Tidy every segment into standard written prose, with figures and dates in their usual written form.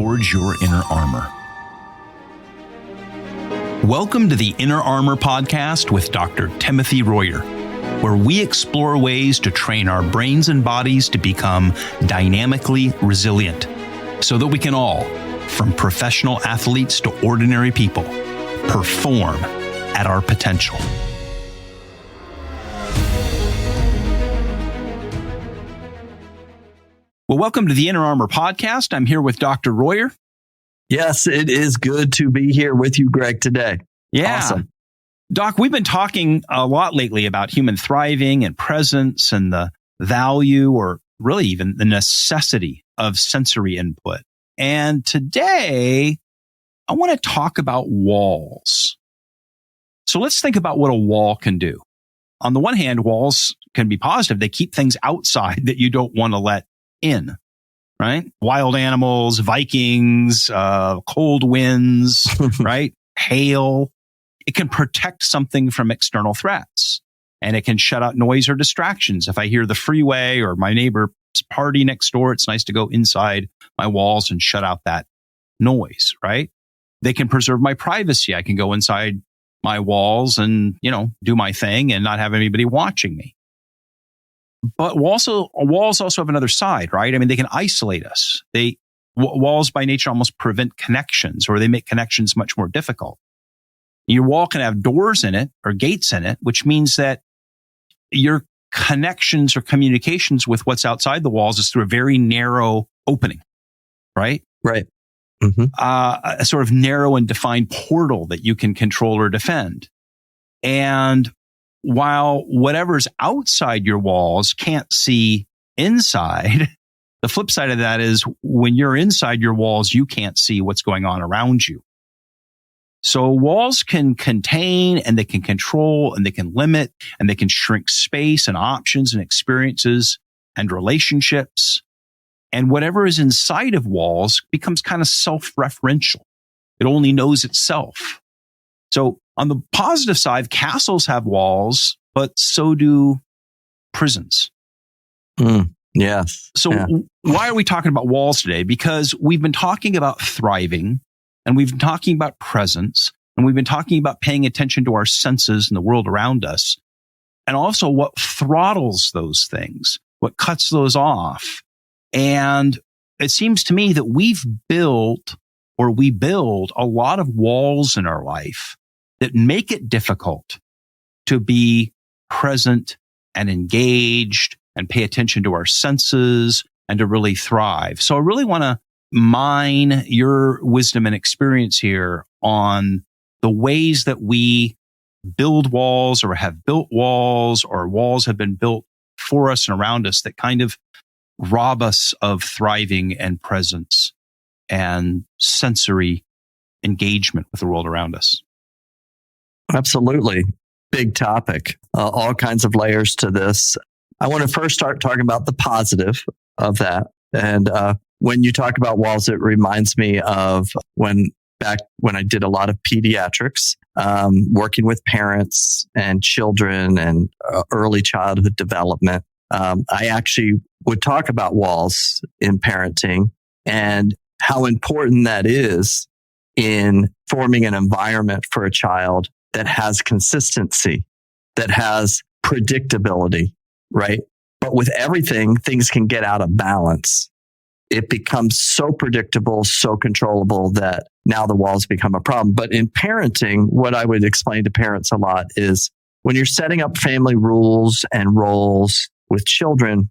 forge your inner armor. Welcome to the Inner Armor Podcast with Dr. Timothy Royer, where we explore ways to train our brains and bodies to become dynamically resilient so that we can all, from professional athletes to ordinary people, perform at our potential. Well, welcome to the Inner Armor Podcast. I'm here with Dr. Royer. Yes, it is good to be here with you, Greg, today. Yeah. Awesome. Doc, we've been talking a lot lately about human thriving and presence and the value, or really even the necessity of sensory input. And today, I want to talk about walls. So let's think about what a wall can do. On the one hand, walls can be positive. They keep things outside that you don't want to let in, right? Wild animals, Vikings, cold winds, right? Hail. It can protect something from external threats, and it can shut out noise or distractions. If I hear the freeway or my neighbor's party next door, it's nice to go inside my walls and shut out that noise, right? They can preserve my privacy. I can go inside my walls and, do my thing and not have anybody watching me. But walls also have another side, right? I mean, they can isolate us. Walls by nature almost prevent connections, or they make connections much more difficult. Your wall can have doors in it or gates in it, which means that your connections or communications with what's outside the walls is through a very narrow opening, right? Right. Mm-hmm. A sort of narrow and defined portal that you can control or defend. And while whatever's outside your walls can't see inside, the flip side of that is when you're inside your walls, you can't see what's going on around you. So walls can contain, and they can control, and they can limit, and they can shrink space and options and experiences and relationships. And whatever is inside of walls becomes kind of self-referential. It only knows itself. So on the positive side, castles have walls, but so do prisons. Yes. So why are we talking about walls today? Because we've been talking about thriving, and we've been talking about presence, and we've been talking about paying attention to our senses and the world around us, and also what throttles those things, what cuts those off. And it seems to me that we build a lot of walls in our life that make it difficult to be present and engaged and pay attention to our senses and to really thrive. So I really want to mine your wisdom and experience here on the ways that we build walls or have built walls, or walls have been built for us and around us that kind of rob us of thriving and presence and sensory engagement with the world around us. Absolutely. Big topic. All kinds of layers to this. I want to first start talking about the positive of that. And when you talk about walls, it reminds me of when I did a lot of pediatrics, working with parents and children and early childhood development. I actually would talk about walls in parenting and how important that is in forming an environment for a child that has consistency, that has predictability, right? But with everything, things can get out of balance. It becomes so predictable, so controllable that now the walls become a problem. But in parenting, what I would explain to parents a lot is when you're setting up family rules and roles with children,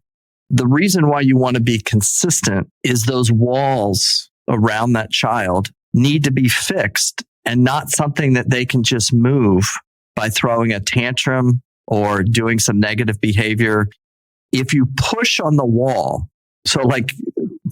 the reason why you want to be consistent is those walls around that child need to be fixed and not something that they can just move by throwing a tantrum or doing some negative behavior. If you push on the wall, so like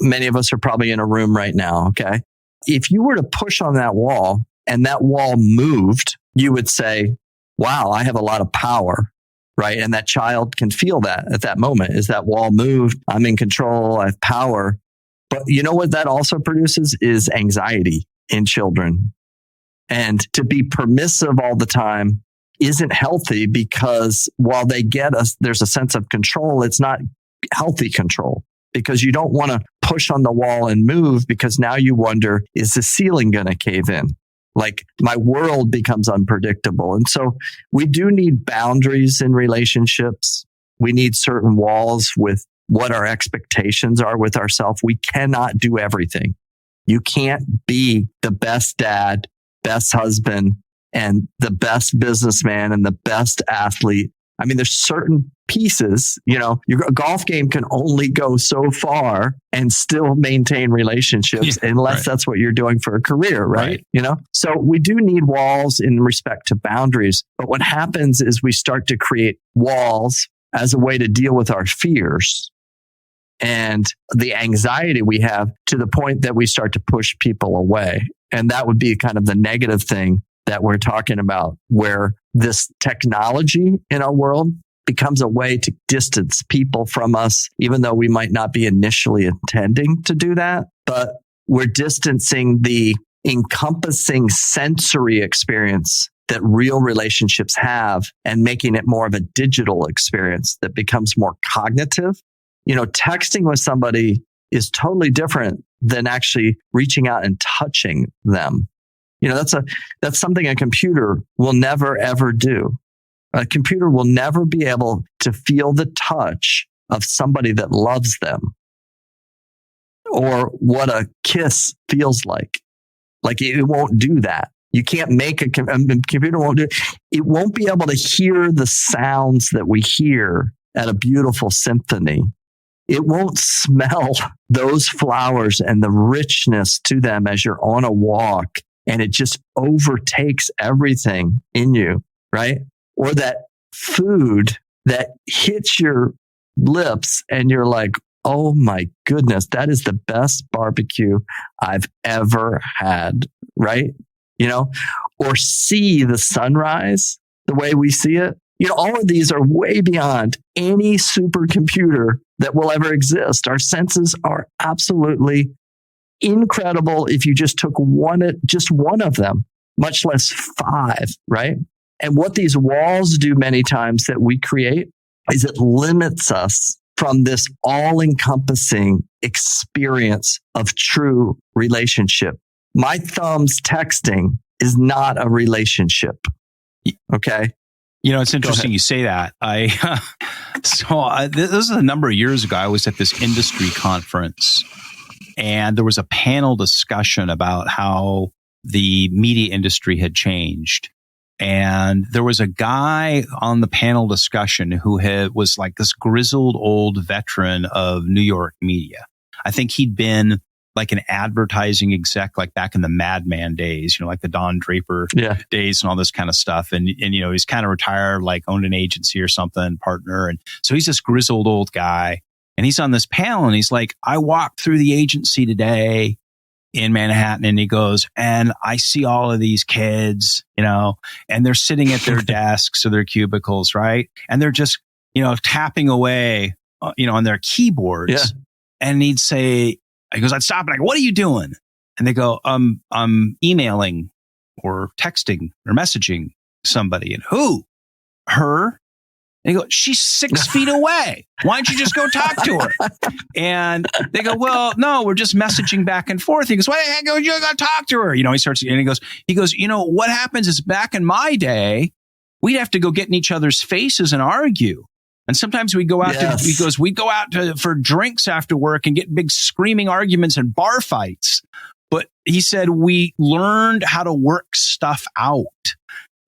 many of us are probably in a room right now, okay? If you were to push on that wall and that wall moved, you would say, wow, I have a lot of power, right? And that child can feel that at that moment. Is that wall moved? I'm in control. I have power. But you know what that also produces is anxiety in children. And to be permissive all the time isn't healthy, because while they get us, there's a sense of control. It's not healthy control, because you don't want to push on the wall and move because now you wonder, is the ceiling going to cave in? Like my world becomes unpredictable. And so we do need boundaries in relationships. We need certain walls with what our expectations are with ourselves. We cannot do everything. You can't be the best dad, best husband, and the best businessman and the best athlete. I mean, there's certain pieces, your golf game can only go so far and still maintain relationships unless that's what you're doing for a career, right? So we do need walls in respect to boundaries. But what happens is we start to create walls as a way to deal with our fears and the anxiety we have to the point that we start to push people away. And that would be kind of the negative thing that we're talking about, where this technology in our world becomes a way to distance people from us, even though we might not be initially intending to do that. But we're distancing the encompassing sensory experience that real relationships have and making it more of a digital experience that becomes more cognitive. Texting with somebody is totally different than actually reaching out and touching them. That's something a computer will never, ever do. A computer will never be able to feel the touch of somebody that loves them or what a kiss feels like. Like it won't do that. You can't make a computer won't do it. It won't be able to hear the sounds that we hear at a beautiful symphony. It won't smell those flowers and the richness to them as you're on a walk. And it just overtakes everything in you, right? Or that food that hits your lips and you're like, oh my goodness, that is the best barbecue I've ever had, right? Or see the sunrise the way we see it. All of these are way beyond any supercomputer that will ever exist. Our senses are absolutely incredible if you just took one of them, much less 5, right? And what these walls do many times that we create is it limits us from this all-encompassing experience of true relationship. My thumbs texting is not a relationship. Okay? It's interesting you say that. This is a number of years ago. I was at this industry conference, and there was a panel discussion about how the media industry had changed. And there was a guy on the panel discussion who was like this grizzled old veteran of New York media. I think he'd been like an advertising exec, like back in the Mad Men days, like the Don Draper days and all this kind of stuff. And he's kind of retired, like owned an agency or something, partner. And so he's this grizzled old guy. And he's on this panel and he's like, I walked through the agency today in Manhattan, and he goes, and I see all of these kids, and they're sitting at their desks or their cubicles, right? And they're just, tapping away, on their keyboards. Yeah. And he'd say, he goes, I'd stop and I go, what are you doing? And they go, I'm emailing or texting or messaging somebody. And who? Her? And he goes, she's 6 feet away. Why don't you just go talk to her? And they go, well, no, we're just messaging back and forth. He goes, why the heck would you go talk to her? He starts, and he goes, what happens is back in my day, we'd have to go get in each other's faces and argue. And sometimes we go out we'd go out for drinks after work and get big screaming arguments and bar fights. But he said, we learned how to work stuff out.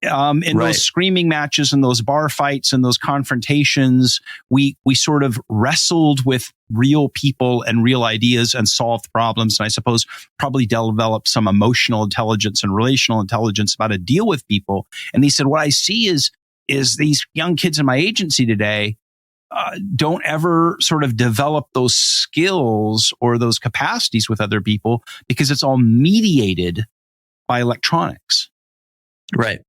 In those screaming matches and those bar fights and those confrontations, we sort of wrestled with real people and real ideas and solved problems. And I suppose probably developed some emotional intelligence and relational intelligence about how to deal with people. And he said, what I see is these young kids in my agency today don't ever sort of develop those skills or those capacities with other people because it's all mediated by electronics. Right.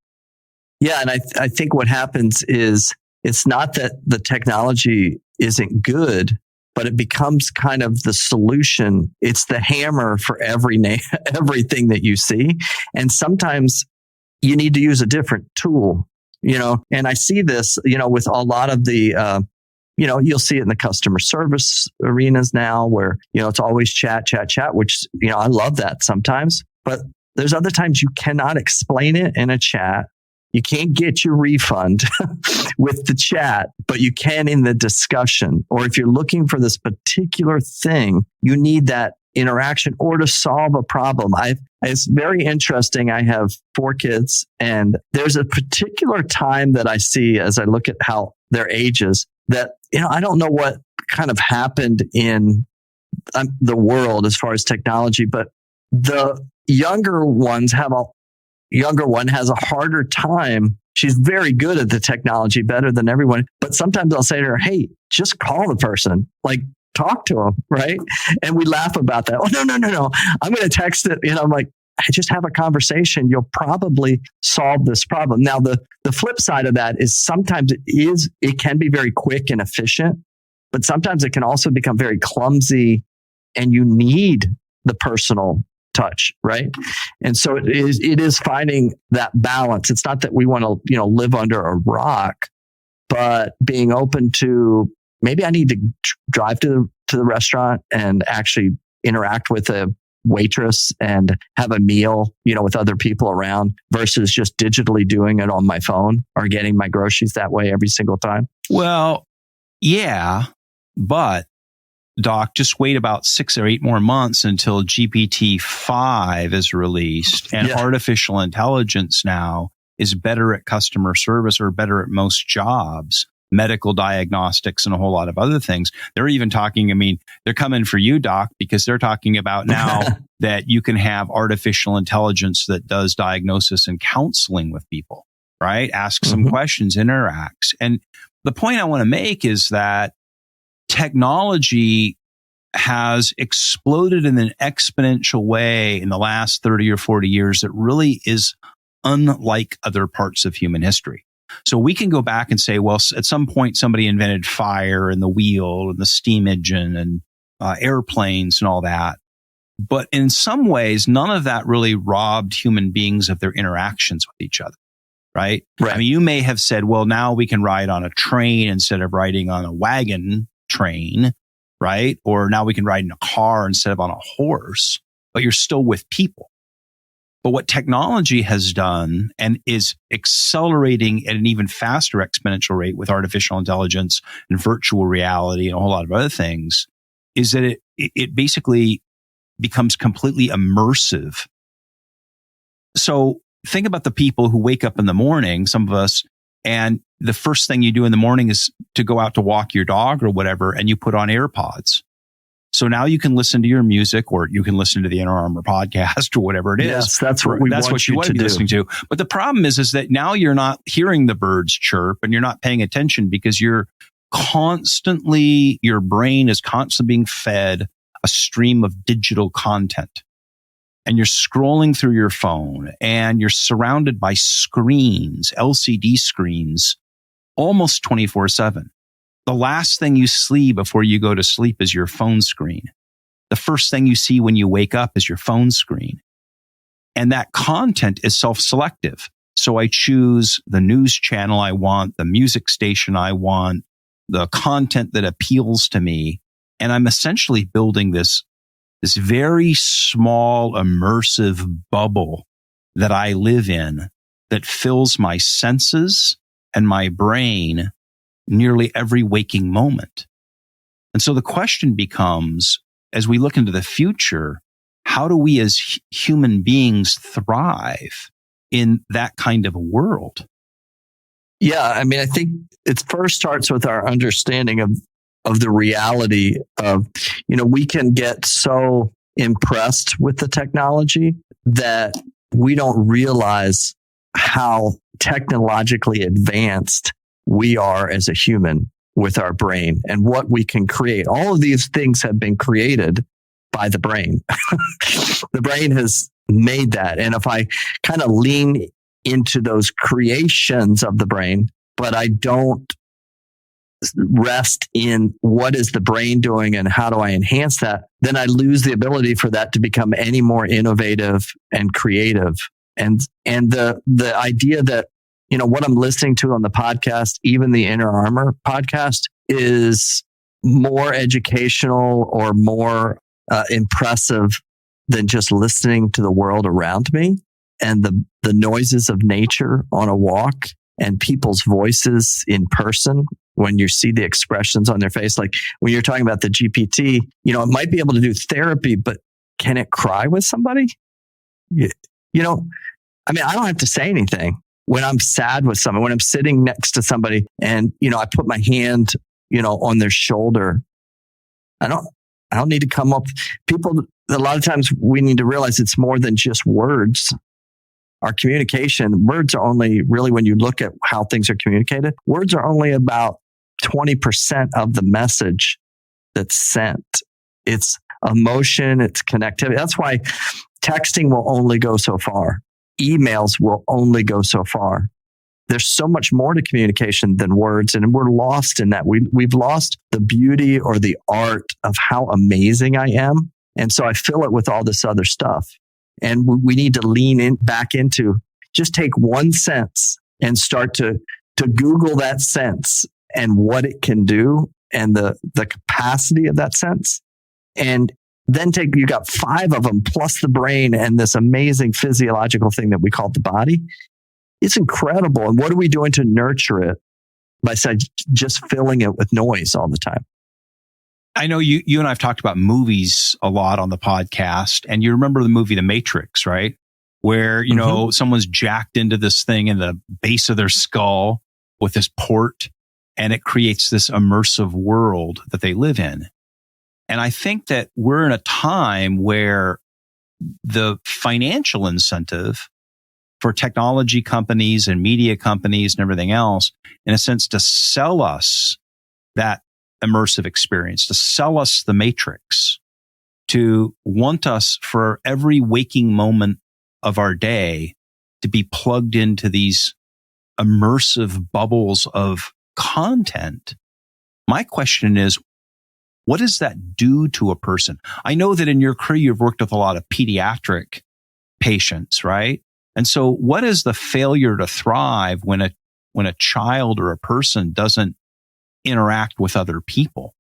Yeah. And I think what happens is it's not that the technology isn't good, but it becomes kind of the solution. It's the hammer for everything that you see. And sometimes you need to use a different tool, and I see this, with a lot of the, you'll see it in the customer service arenas now where, it's always chat, which, I love that sometimes. But there's other times you cannot explain it in a chat. You can't get your refund with the chat, but you can in the discussion. Or if you're looking for this particular thing, you need that interaction or to solve a problem. It's very interesting. I have 4 kids, and there's a particular time that I see as I look at how their ages that, I don't know what kind of happened in the world as far as technology, but the younger one has a harder time. She's very good at the technology, better than everyone. But sometimes I'll say to her, hey, just call the person, talk to them, right? And we laugh about that. Oh, no. I'm going to text it. I'm like, just have a conversation. You'll probably solve this problem. Now, the flip side of that is sometimes it can be very quick and efficient, but sometimes it can also become very clumsy and you need the personal touch, right? And so it is finding that balance. It's not that we want to, live under a rock, but being open to maybe I need to drive to the restaurant and actually interact with a waitress and have a meal, with other people around versus just digitally doing it on my phone or getting my groceries that way every single time. Well, yeah, but Doc, just wait about 6 or 8 more months until GPT-5 is released, and artificial intelligence now is better at customer service or better at most jobs, medical diagnostics, and a whole lot of other things. They're even talking, they're coming for you, Doc, because they're talking about now that you can have artificial intelligence that does diagnosis and counseling with people, right? Ask some questions, interacts. And the point I want to make is that technology has exploded in an exponential way in the last 30 or 40 years that really is unlike other parts of human history. So we can go back and say, well, at some point somebody invented fire and the wheel and the steam engine and airplanes and all that. But in some ways, none of that really robbed human beings of their interactions with each other, right? You may have said, well, now we can ride on a train instead of riding on a wagon train, right? Or now we can ride in a car instead of on a horse, but you're still with people. But what technology has done and is accelerating at an even faster exponential rate with artificial intelligence and virtual reality and a whole lot of other things is that it basically becomes completely immersive. So think about the people who wake up in the morning, some of us, and the first thing you do in the morning is to go out to walk your dog or whatever, and you put on AirPods. So now you can listen to your music, or you can listen to the Inner Armor podcast or whatever it is. Yes, that's what you want to be listening to. But the problem is that now you're not hearing the birds chirp and you're not paying attention because your brain is constantly being fed a stream of digital content. And you're scrolling through your phone and you're surrounded by screens, LCD screens, almost 24/7. The last thing you see before you go to sleep is your phone screen. The first thing you see when you wake up is your phone screen. And that content is self-selective. So I choose the news channel I want, the music station I want, the content that appeals to me. And I'm essentially building this very small, immersive bubble that I live in that fills my senses and my brain nearly every waking moment. And so the question becomes, as we look into the future, how do we as human beings thrive in that kind of a world? Yeah, I think it first starts with our understanding of the reality of, we can get so impressed with the technology that we don't realize how technologically advanced we are as a human with our brain and what we can create. All of these things have been created by the brain. The brain has made that. And if I kind of lean into those creations of the brain, but I don't rest in what is the brain doing and how do I enhance that, then I lose the ability for that to become any more innovative and creative. And the idea that, what I'm listening to on the podcast, even the Inner Armor podcast, is more educational or more impressive than just listening to the world around me and the noises of nature on a walk and people's voices in person when you see the expressions on their face. Like when you're talking about the GPT, it might be able to do therapy, but can it cry with somebody? I don't have to say anything. When I'm sad with someone, when I'm sitting next to somebody and, I put my hand, on their shoulder, I don't need to come up. People, a lot of times we need to realize it's more than just words. Our communication, words are only really, when you look at how things are communicated, words are only about 20% of the message that's sent. It's emotion, it's connectivity. That's why texting will only go so far. Emails will only go so far. There's so much more to communication than words, and we're lost in that. We've lost the beauty or the art of how amazing I am. And so I fill it with all this other stuff. And we need to lean back into, just take one sense and start to Google that sense and what it can do and the capacity of that sense. And then you got 5 of them plus the brain and this amazing physiological thing that we call the body. It's incredible. And what are we doing to nurture it by just filling it with noise all the time? I know you and I've talked about movies a lot on the podcast, and you remember the movie The Matrix, right? Where, someone's jacked into this thing in the base of their skull with this port, and it creates this immersive world that they live in. And I think that we're in a time where the financial incentive for technology companies and media companies and everything else, in a sense, to sell us that immersive experience, to sell us the Matrix, to want us for every waking moment of our day to be plugged into these immersive bubbles of content. My question is, what does that do to a person? I know that in your career, you've worked with a lot of pediatric patients, right? And so what is the failure to thrive when a child or a person doesn't interact with other people?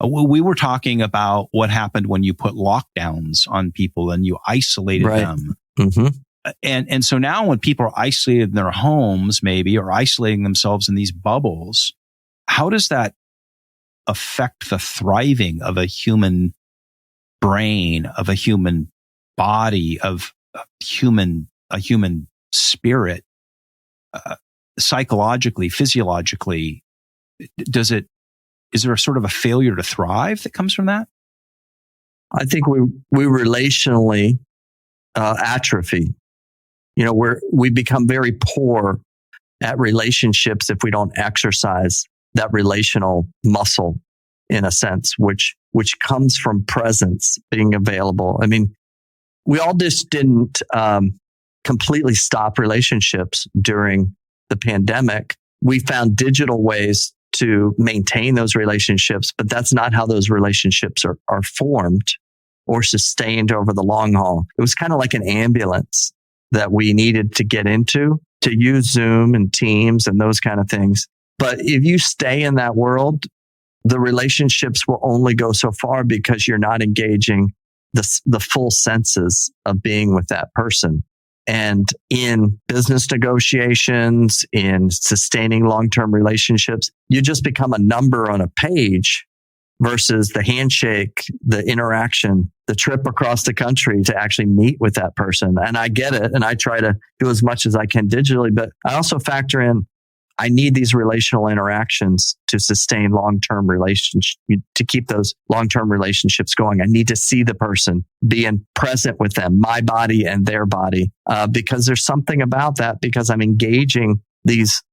We were talking about what happened when you put lockdowns on people and you isolated them. Mm-hmm. And so now when people are isolated in their homes, maybe, or isolating themselves in these bubbles, how does that affect the thriving of a human brain, of a human body, of a human spirit, psychologically, physiologically? Is there a sort of a failure to thrive that comes from that? I think we relationally atrophy. We become very poor at relationships if we don't exercise that relational muscle, in a sense, which comes from presence, being available. I mean, we all just didn't completely stop relationships during the pandemic. We found digital ways to maintain those relationships, but that's not how those relationships are formed or sustained over the long haul. It was kind of like an ambulance that we needed to get into to use Zoom and Teams and those kind of things. But if you stay in that world, the relationships will only go so far because you're not engaging the full senses of being with that person. And in business negotiations, in sustaining long-term relationships, you just become a number on a page versus the handshake, the interaction, the trip across the country to actually meet with that person. And I get it. And I try to do as much as I can digitally, but I also factor in, I need these relational interactions to sustain long-term relationships, to keep those long-term relationships going. I need to see the person, being present with them, my body and their body, because there's something about that, because I'm engaging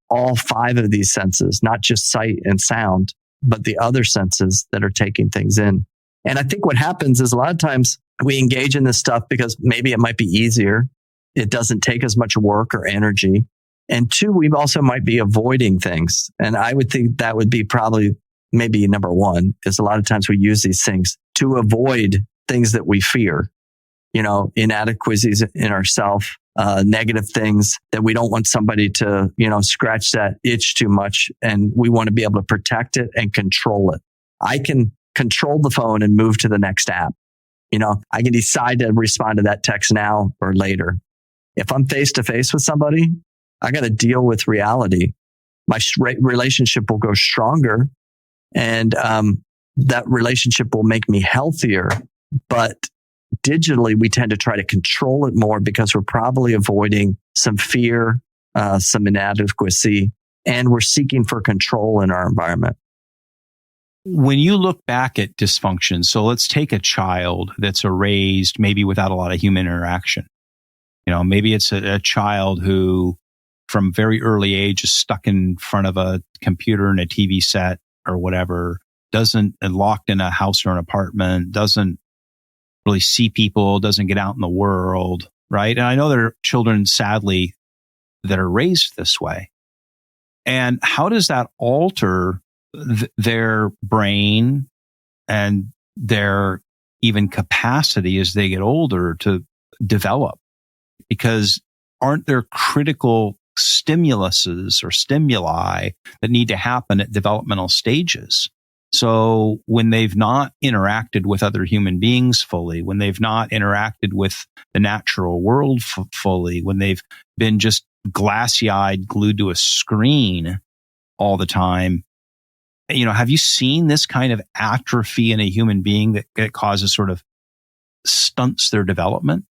all 5 of these senses, not just sight and sound, but the other senses that are taking things in. And I think what happens is a lot of times we engage in this stuff because maybe it might be easier. It doesn't take as much work or energy. And 2, we also might be avoiding things. And I would think that would be probably maybe number 1, is a lot of times we use these things to avoid things that we fear, inadequacies in ourself, negative things that we don't want somebody to, scratch that itch too much. And we want to be able to protect it and control it. I can control the phone and move to the next app. I can decide to respond to that text now or later. If I'm face to face with somebody, I got to deal with reality. My relationship will go stronger, and that relationship will make me healthier. But digitally, we tend to try to control it more because we're probably avoiding some fear, some inadequacy, and we're seeking for control in our environment. When you look back at dysfunction, so let's take a child that's raised maybe without a lot of human interaction. Maybe it's a child who from very early age is stuck in front of a computer and a TV set or whatever, locked in a house or an apartment, doesn't really see people, doesn't get out in the world, right? And I know there are children, sadly, that are raised this way. And how does that alter their brain and their even capacity as they get older to develop? Because aren't there critical stimuluses or stimuli that need to happen at developmental stages? So when they've not interacted with other human beings fully, when they've not interacted with the natural world fully, when they've been just glassy-eyed, glued to a screen all the time, have you seen this kind of atrophy in a human being that causes sort of stunts their development?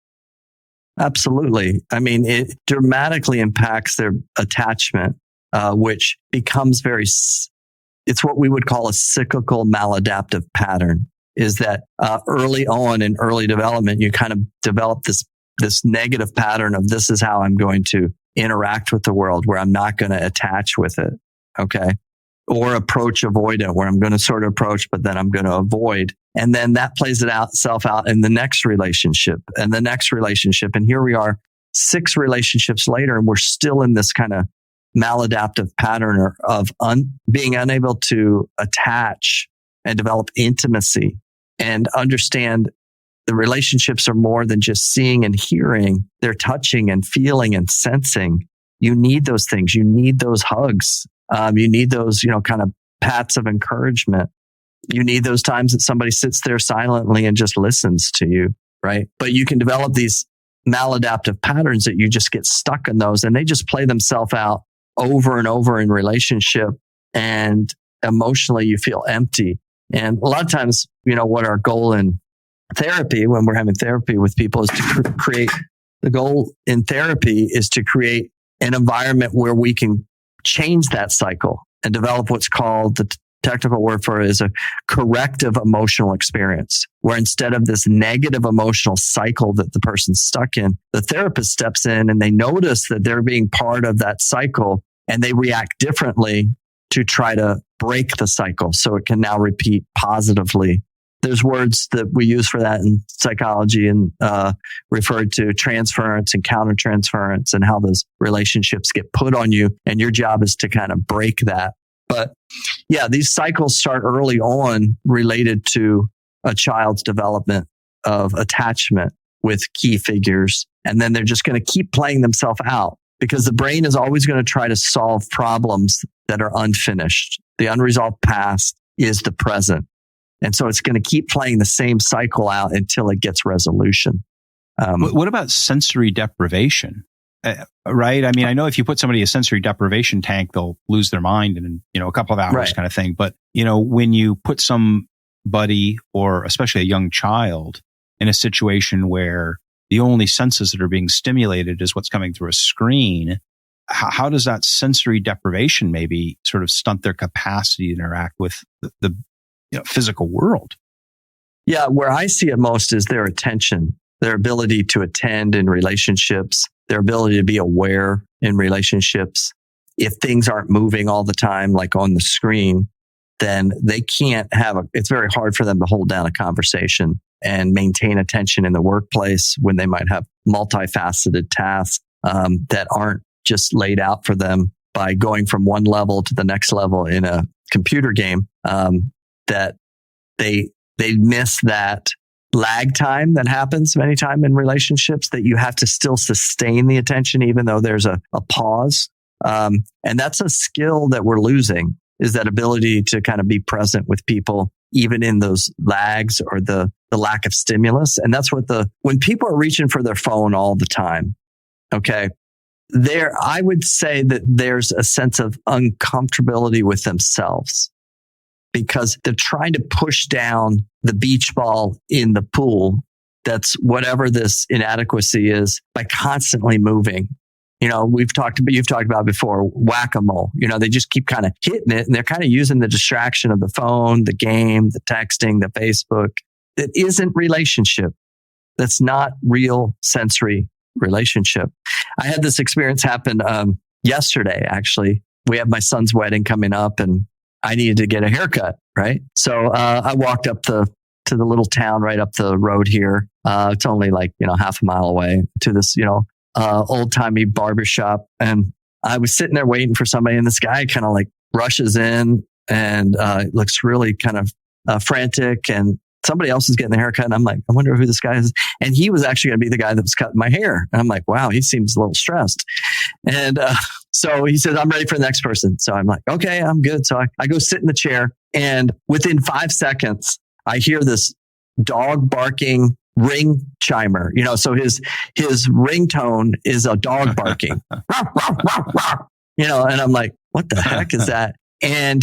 Absolutely. I mean, it dramatically impacts their attachment, which becomes it's what we would call a cyclical maladaptive pattern, is that early on in early development, you kind of develop this negative pattern of this is how I'm going to interact with the world, where I'm not going to attach with it. Okay. Or approach avoidant, where I'm going to sort of approach, but then I'm going to avoid. And then that plays itself out in the next relationship and the next relationship. And here we are 6 relationships later, and we're still in this kind of maladaptive pattern of being unable to attach and develop intimacy and understand the relationships are more than just seeing and hearing. They're touching and feeling and sensing. You need those things. You need those hugs. You need those, kind of pats of encouragement. You need those times that somebody sits there silently and just listens to you, right? But you can develop these maladaptive patterns that you just get stuck in those, and they just play themselves out over and over in relationship, and emotionally you feel empty. And a lot of times, what our goal in therapy, when we're having therapy with people, is to create, the goal in therapy is to create an environment where we can change that cycle and develop what's called, the technical word for it is a corrective emotional experience, where instead of this negative emotional cycle that the person's stuck in, the therapist steps in and they notice that they're being part of that cycle, and they react differently to try to break the cycle so it can now repeat positively. There's words that we use for that in psychology and referred to transference and countertransference, and how those relationships get put on you. And your job is to kind of break that. But yeah, these cycles start early on related to a child's development of attachment with key figures. And then they're just going to keep playing themselves out, because the brain is always going to try to solve problems that are unfinished. The unresolved past is the present. And so it's going to keep playing the same cycle out until it gets resolution. What about sensory deprivation? Right? I mean, I know if you put somebody in a sensory deprivation tank, they'll lose their mind in, a couple of hours, right, kind of thing. But, when you put somebody, or especially a young child, in a situation where the only senses that are being stimulated is what's coming through a screen, how does that sensory deprivation maybe sort of stunt their capacity to interact with the physical world? Yeah, where I see it most is their attention, their ability to attend in relationships, their ability to be aware in relationships. If things aren't moving all the time, like on the screen, then they can't it's very hard for them to hold down a conversation and maintain attention in the workplace when they might have multifaceted tasks that aren't just laid out for them by going from one level to the next level in a computer game. That they miss that lag time that happens many times in relationships, that you have to still sustain the attention even though there's a pause. And that's a skill that we're losing, is that ability to kind of be present with people, even in those lags or the lack of stimulus. And that's what when people are reaching for their phone all the time, okay, I would say that there's a sense of uncomfortability with themselves because they're trying to push down the beach ball in the pool. That's whatever this inadequacy is, by constantly moving. You've talked about before, whack-a-mole. They just keep kind of hitting it, and they're kind of using the distraction of the phone, the game, the texting, the Facebook. That isn't relationship. That's not real sensory relationship. I had this experience happen yesterday, actually. We have my son's wedding coming up, and I needed to get a haircut, right? So I walked up to the little town right up the road here. It's only like, half a mile away, to this, old-timey barbershop. And I was sitting there waiting for somebody, and this guy kind of like rushes in and looks really kind of frantic, and somebody else is getting the haircut. And I'm like, I wonder who this guy is. And he was actually going to be the guy that was cutting my hair. And I'm like, wow, he seems a little stressed. And so he says, I'm ready for the next person. So I'm like, okay, I'm good. So I go sit in the chair, and within 5 seconds, I hear this dog barking ring chimer. So his ringtone is a dog barking. And I'm like, what the heck is that? And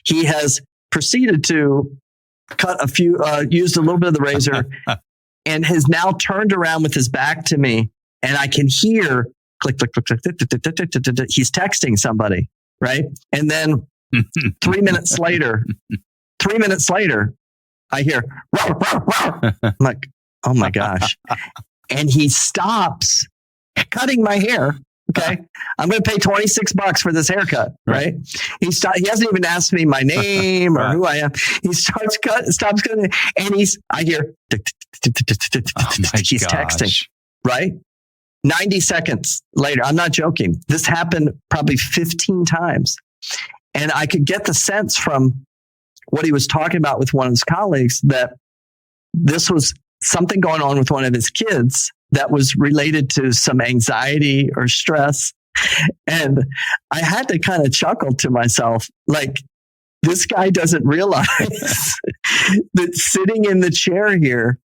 he has proceeded to cut used a little bit of the razor, and has now turned around with his back to me, and I can hear click, click, click, click, click. He's texting somebody, right? And then 3 minutes later, I hear, rawr, rawr, rawr. I'm like, oh my gosh. And he stops cutting my hair. Okay. I'm going to pay $26 for this haircut. Right. He hasn't even asked me my name or who I am. He stops cutting, and I hear, he's texting. Right. 90 seconds later. I'm not joking. This happened probably 15 times. And I could get the sense from what he was talking about with one of his colleagues that this was something going on with one of his kids that was related to some anxiety or stress. And I had to kind of chuckle to myself, like, this guy doesn't realize that sitting in the chair here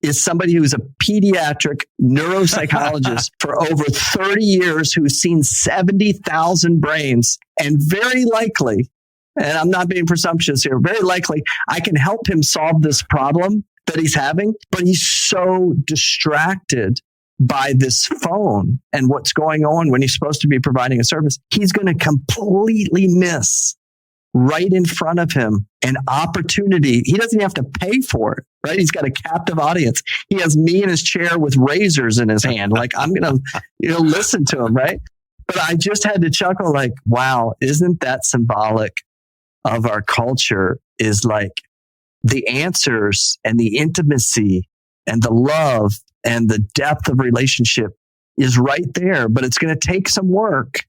is somebody who's a pediatric neuropsychologist for over 30 years, who's seen 70,000 brains, and very likely, and I'm not being presumptuous here, very likely I can help him solve this problem that he's having, but he's so distracted by this phone and what's going on when he's supposed to be providing a service. He's going to completely miss right in front of him an opportunity. He doesn't have to pay for it, right? He's got a captive audience. He has me in his chair with razors in his hand. Like, I'm going to, listen to him, right? But I just had to chuckle, like, wow, isn't that symbolic of our culture? Is like, the answers and the intimacy and the love and the depth of relationship is right there, but it's going to take some work.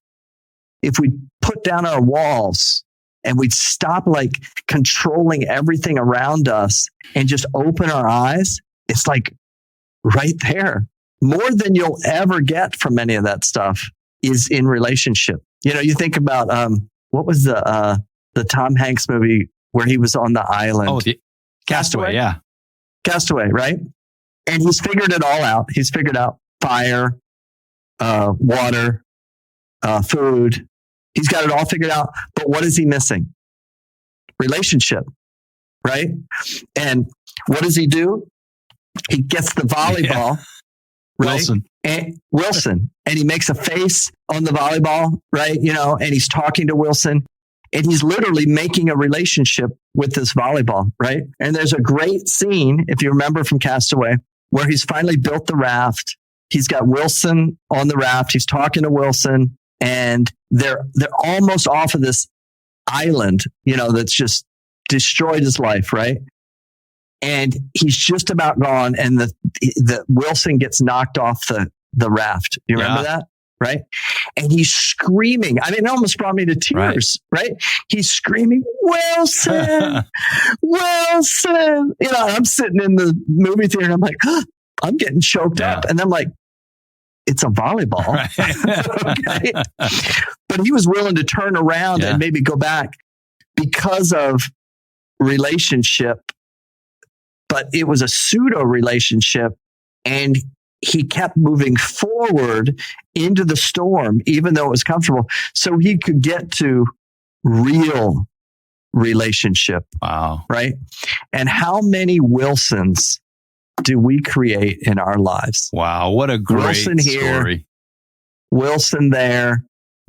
If we put down our walls and we'd stop like controlling everything around us and just open our eyes, it's like right there. More than you'll ever get from any of that stuff is in relationship. You think about what was the Tom Hanks movie where he was on the island? Oh, the Castaway, yeah. Castaway, right? And he's figured it all out. He's figured out fire, water, food. He's got it all figured out. But what is he missing? Relationship, right? And what does he do? He gets the volleyball, right? Wilson. And he makes a face on the volleyball, right? And he's talking to Wilson. And he's literally making a relationship with this volleyball, right? And there's a great scene, if you remember from Castaway, where he's finally built the raft. He's got Wilson on the raft. He's talking to Wilson, and they're almost off of this island, that's just destroyed his life, right? And he's just about gone, and the Wilson gets knocked off the raft. You remember that? right? And he's screaming. I mean, it almost brought me to tears, right? He's screaming, Wilson, Wilson. You know, I'm sitting in the movie theater and I'm like, I'm getting choked up. And I'm like, it's a volleyball. Okay. But he was willing to turn around and maybe go back because of relationship, but it was a pseudo relationship, and he kept moving forward into the storm, even though it was comfortable, so he could get to real relationship. Wow. Right? And how many Wilsons do we create in our lives? Wow. What a great Wilson here, story. Wilson there.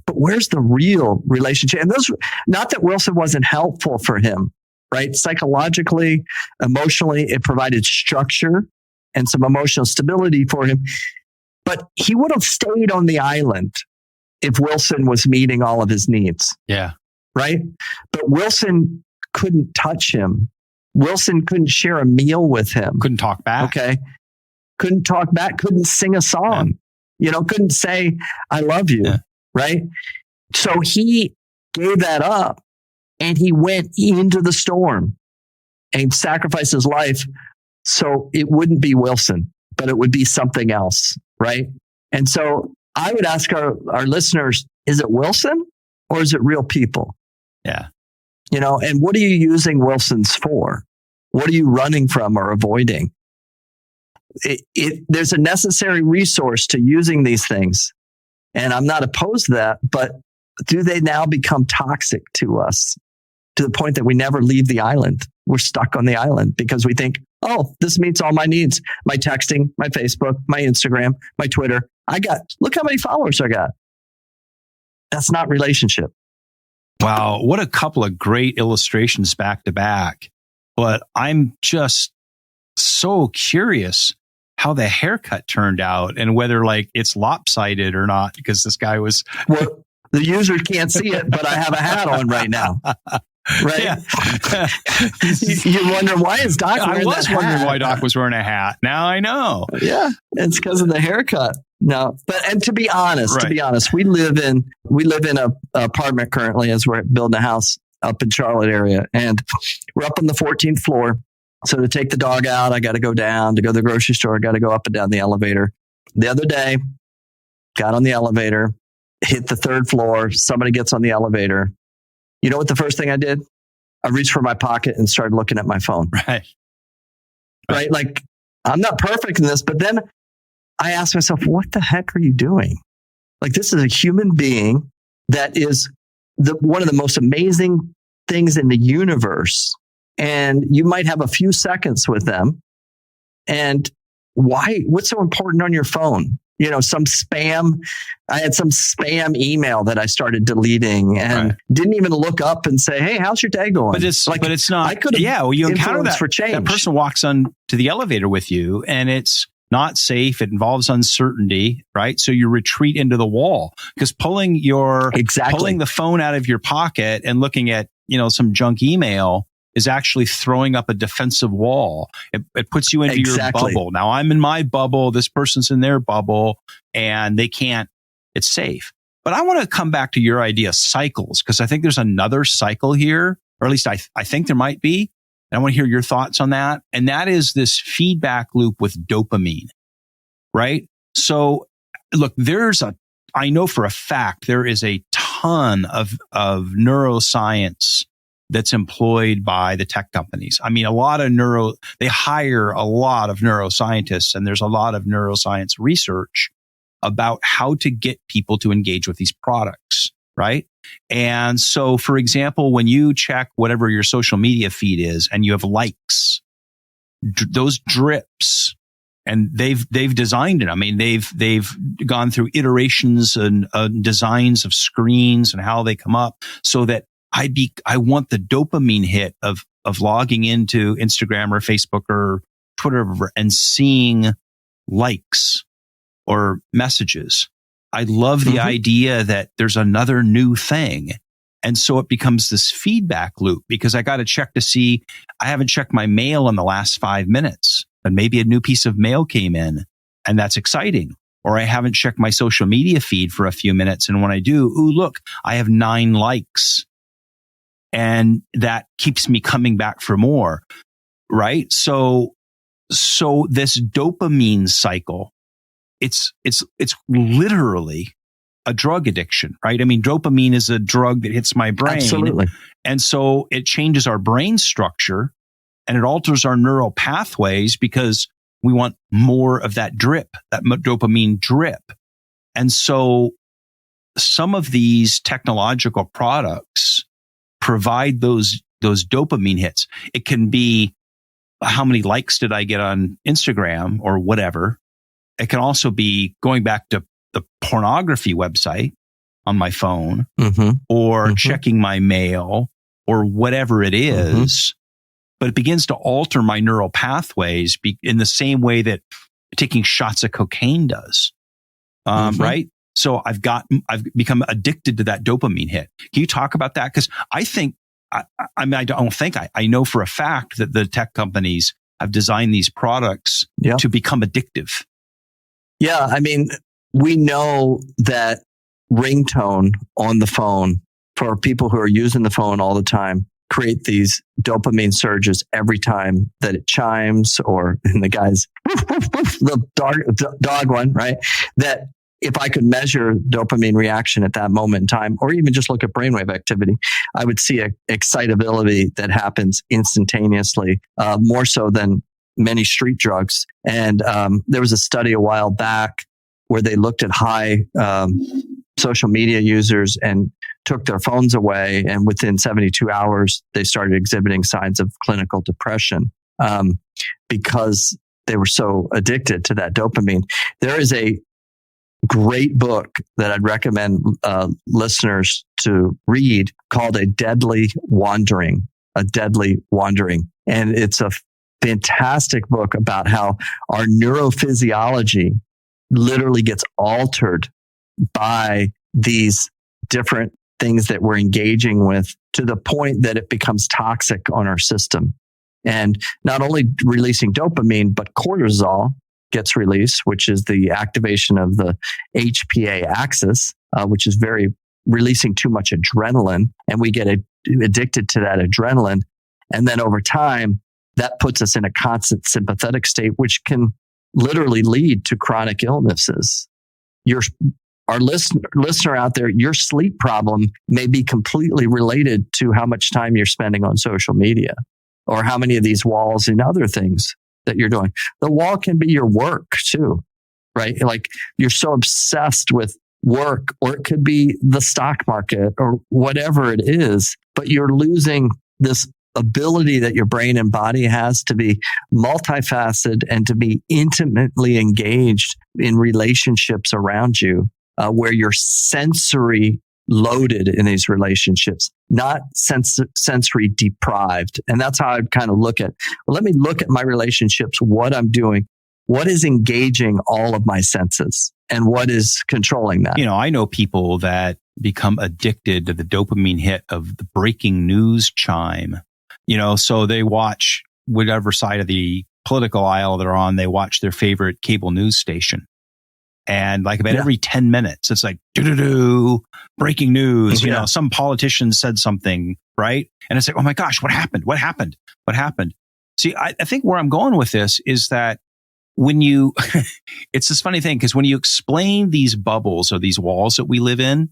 But where's the real relationship? And those, not that Wilson wasn't helpful for him, right? Psychologically, emotionally, it provided structure and some emotional stability for him. But he would have stayed on the island if Wilson was meeting all of his needs. Yeah. Right? But Wilson couldn't touch him. Wilson couldn't share a meal with him. Couldn't talk back. Okay. Couldn't talk back. Couldn't sing a song. You know, couldn't say, I love you. Right? So he gave that up and he went into the storm and sacrificed his life so it wouldn't be Wilson, but it would be something else. Right? And so I would ask our listeners, is it Wilson or is it real people? Yeah. You know, and what are you using Wilsons for? What are you running from or avoiding? There's a necessary resource to using these things. And I'm not opposed to that, but do they now become toxic to us to the point that we never leave the island? We're stuck on the island because we think, oh, this meets all my needs. My texting, my Facebook, my Instagram, my Twitter. Look how many followers I got. That's not relationship. Wow. What a couple of great illustrations back to back. But I'm just so curious how the haircut turned out and whether like it's lopsided or not, because this guy was. Well, the user can't see it, but I have a hat on right now. Right? Yeah. You wonder why is Doc wearing I was that wondering hat? why Doc was wearing a hat. Now I know. Yeah. It's because of the haircut. No, and to be honest, we live in a apartment currently as we're building a house up in Charlotte area, and we're up on the 14th floor. So to take the dog out, I got to go down. To go to the grocery store, I got to go up and down the elevator. The other day, got on the elevator, hit the third floor. Somebody gets on the elevator. You know what the first thing I did? I reached for my pocket and started looking at my phone. Right. Like, I'm not perfect in this, but then I asked myself, what the heck are you doing? Like, this is a human being that is one of the most amazing things in the universe. And you might have a few seconds with them. And what's so important on your phone? You know, I had some spam email that I started deleting and didn't even look up and say, hey, how's your day going? But it's not. I could have you encounter that for change. That person walks on to the elevator with you and it's not safe. It involves uncertainty, right? So you retreat into the wall because pulling the phone out of your pocket and looking at, some junk email is actually throwing up a defensive wall. It puts you into your bubble. Now I'm in my bubble. This person's in their bubble and it's safe. But I want to come back to your idea of cycles because I think there's another cycle here, or at least I think there might be. And I want to hear your thoughts on that. And that is this feedback loop with dopamine, right? So look, I know for a fact there is a ton of neuroscience that's employed by the tech companies. I mean, they hire a lot of neuroscientists and there's a lot of neuroscience research about how to get people to engage with these products, right? And so, for example, when you check whatever your social media feed is and you have likes, those drips, and they've designed it. I mean, they've gone through iterations and designs of screens and how they come up so that I want the dopamine hit of logging into Instagram or Facebook or Twitter and seeing likes or messages. I love the idea that there's another new thing. And so it becomes this feedback loop because I got to check to see, I haven't checked my mail in the last 5 minutes, but maybe a new piece of mail came in and that's exciting. or I haven't checked my social media feed for a few minutes. And when I do, ooh, look, I have 9 likes. And that keeps me coming back for more, right? So this dopamine cycle, it's literally a drug addiction, right? I mean, dopamine is a drug that hits my brain. Absolutely. And so it changes our brain structure and it alters our neural pathways because we want more of that drip, that dopamine drip. And so some of these technological products provide those dopamine hits. It can be how many likes did I get on Instagram or whatever. It can also be going back to the pornography website on my phone or checking my mail or whatever it is. But it begins to alter my neural pathways in the same way that taking shots of cocaine does. Right? So I've become addicted to that dopamine hit. Can you talk about that? Because I think, I know for a fact that the tech companies have designed these products to become addictive. Yeah. I mean, we know that ringtone on the phone for people who are using the phone all the time create these dopamine surges every time that it chimes, or in the guy's the dog one, right? That if I could measure dopamine reaction at that moment in time, or even just look at brainwave activity, I would see a excitability that happens instantaneously, more so than many street drugs. And there was a study a while back where they looked at high social media users and took their phones away. And within 72 hours, they started exhibiting signs of clinical depression because they were so addicted to that dopamine. There is a great book that I'd recommend listeners to read called A Deadly Wandering. And it's a fantastic book about how our neurophysiology literally gets altered by these different things that we're engaging with to the point that it becomes toxic on our system. And not only releasing dopamine, but cortisol gets released, which is the activation of the HPA axis, which is releasing too much adrenaline. And we get addicted to that adrenaline. And then over time, that puts us in a constant sympathetic state, which can literally lead to chronic illnesses. Our listener out there, your sleep problem may be completely related to how much time you're spending on social media or how many of these walls and other things that you're doing. The wall can be your work too, right? Like you're so obsessed with work, or it could be the stock market or whatever it is, but you're losing this ability that your brain and body has to be multifaceted and to be intimately engaged in relationships around you, where you're sensory loaded in these relationships, not sensory deprived. And that's how I'd kind of look at, let me look at my relationships, what I'm doing, what is engaging all of my senses, and what is controlling that. I know people that become addicted to the dopamine hit of the breaking news chime. So they watch whatever side of the political aisle they're on, they watch their favorite cable news station. And like about every 10 minutes, it's like, breaking news. Some politician said something, right? And it's like, oh my gosh, what happened? What happened? See, I think where I'm going with this is that when it's this funny thing, because when you explain these bubbles or these walls that we live in,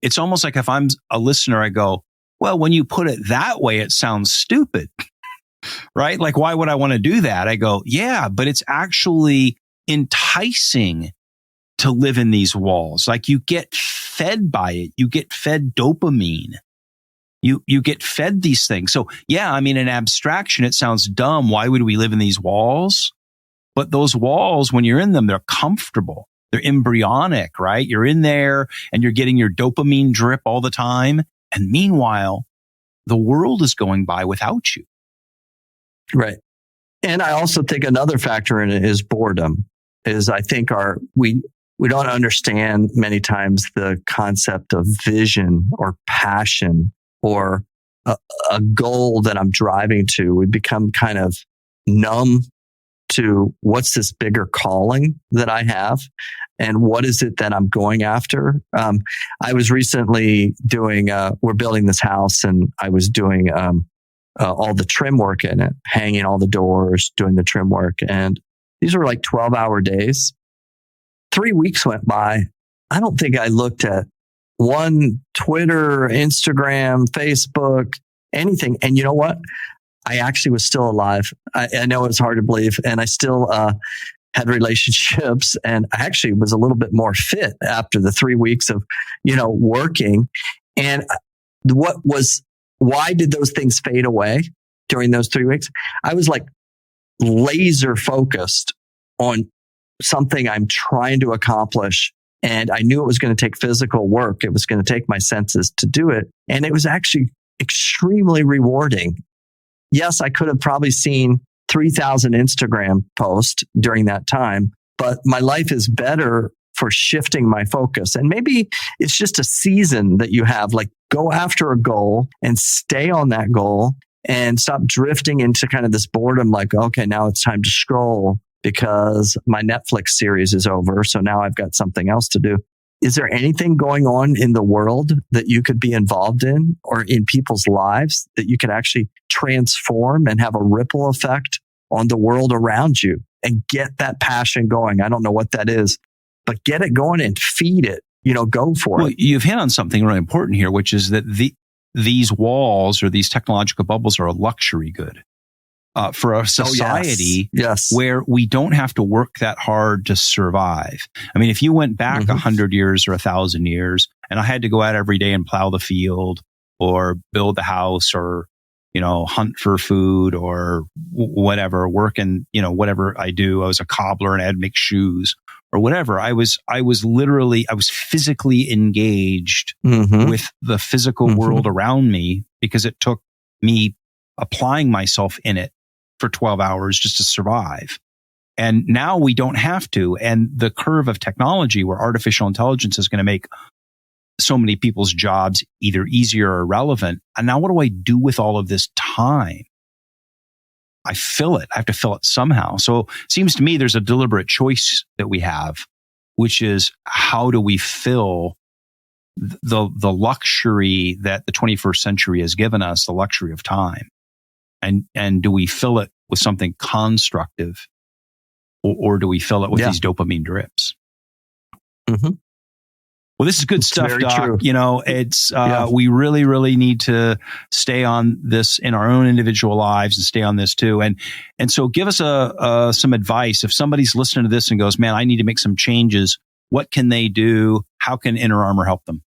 it's almost like if I'm a listener, I go, well, when you put it that way, it sounds stupid, right? Like, why would I want to do that? I go, yeah, but it's actually enticing to live in these walls. Like you get fed by it. You get fed dopamine. You get fed these things. So yeah, I mean, in abstraction, it sounds dumb. Why would we live in these walls? But those walls, when you're in them, they're comfortable. They're embryonic, right? You're in there and you're getting your dopamine drip all the time. And meanwhile, the world is going by without you. Right. And I also think another factor in it is boredom. I think we don't understand many times the concept of vision or passion or a goal that I'm driving to. We become kind of numb to what's this bigger calling that I have and what is it that I'm going after. I was recently doing, we're building this house and I was doing all the trim work in it, hanging all the doors, doing the trim work. And these were like 12-hour days. 3 weeks went by. I don't think I looked at one Twitter, Instagram, Facebook, anything. And you know what? I actually was still alive. I know it's hard to believe. And I still had relationships. And I actually was a little bit more fit after the 3 weeks of, working. And why did those things fade away during those 3 weeks? I was like laser focused on something I'm trying to accomplish. And I knew it was going to take physical work. It was going to take my senses to do it. And it was actually extremely rewarding. Yes, I could have probably seen 3,000 Instagram posts during that time, but my life is better for shifting my focus. And maybe it's just a season that you have, like go after a goal and stay on that goal and stop drifting into kind of this boredom, like, okay, now it's time to scroll because my Netflix series is over. So now I've got something else to do. Is there anything going on in the world that you could be involved in or in people's lives that you could actually transform and have a ripple effect on the world around you and get that passion going? I don't know what that is, but get it going and feed it, go for it. You've hit on something really important here, which is that these walls or these technological bubbles are a luxury good. For a society where we don't have to work that hard to survive. I mean, if you went back 100 years or 1,000 years and I had to go out every day and plow the field or build the house or, hunt for food or whatever, work in, whatever I do, I was a cobbler and I had to make shoes or whatever. I was physically engaged with the physical world around me because it took me applying myself in it for 12 hours just to survive. And now we don't have to. And the curve of technology where artificial intelligence is going to make so many people's jobs either easier or irrelevant. And now what do I do with all of this time? I fill it. I have to fill it somehow. So it seems to me there's a deliberate choice that we have, which is how do we fill the luxury that the 21st century has given us, the luxury of time? And do we fill it with something constructive or do we fill it with these dopamine drips? Well, this is good stuff, Doc. True. It's, we really, really need to stay on this in our own individual lives and stay on this too. And so give us some advice. If somebody's listening to this and goes, man, I need to make some changes. What can they do? How can Inner Armor help them?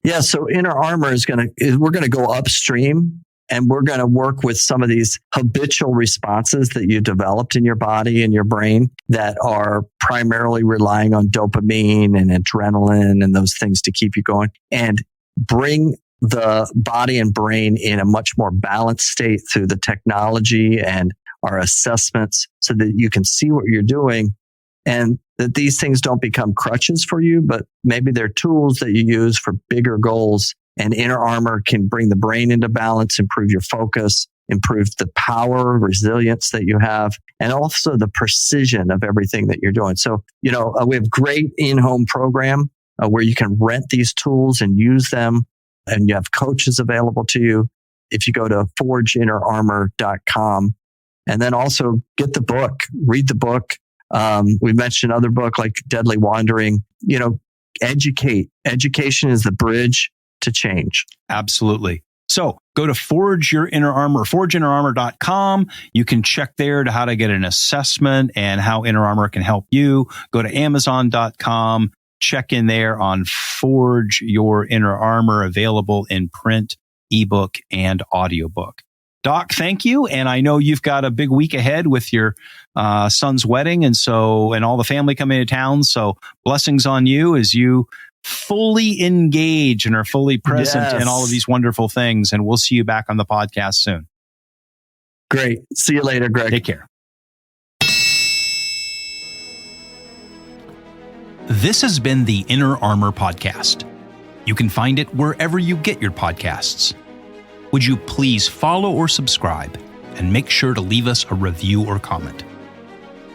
Yeah. So Inner Armor we're going to go upstream. And we're going to work with some of these habitual responses that you developed in your body and your brain that are primarily relying on dopamine and adrenaline and those things to keep you going, and bring the body and brain in a much more balanced state through the technology and our assessments so that you can see what you're doing and that these things don't become crutches for you, but maybe they're tools that you use for bigger goals. And Inner Armor can bring the brain into balance, improve your focus, improve the power, resilience that you have, and also the precision of everything that you're doing. So, we have great in-home program where you can rent these tools and use them, and you have coaches available to you. If you go to forgeinnerarmor.com, and then also get the book, read the book. We mentioned another book like Deadly Wandering. Educate. Education is the bridge to change. Absolutely. So go to Forge Your Inner Armor, forgeinnerarmor.com. You can check there to how to get an assessment and how Inner Armor can help you. Go to Amazon.com. Check in there on Forge Your Inner Armor, available in print, ebook, and audiobook. Doc, thank you. And I know you've got a big week ahead with your son's wedding and all the family coming to town. So blessings on you as you fully engage and are fully present in all of these wonderful things. And we'll see you back on the podcast soon. Great. See you later, Greg. Take care. This has been the Inner Armor Podcast. You can find it wherever you get your podcasts. Would you please follow or subscribe? and make sure to leave us a review or comment.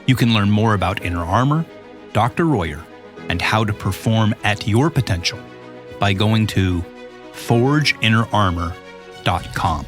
You can learn more about Inner Armor, Dr. Royer, and how to perform at your potential by going to forgeinnerarmor.com.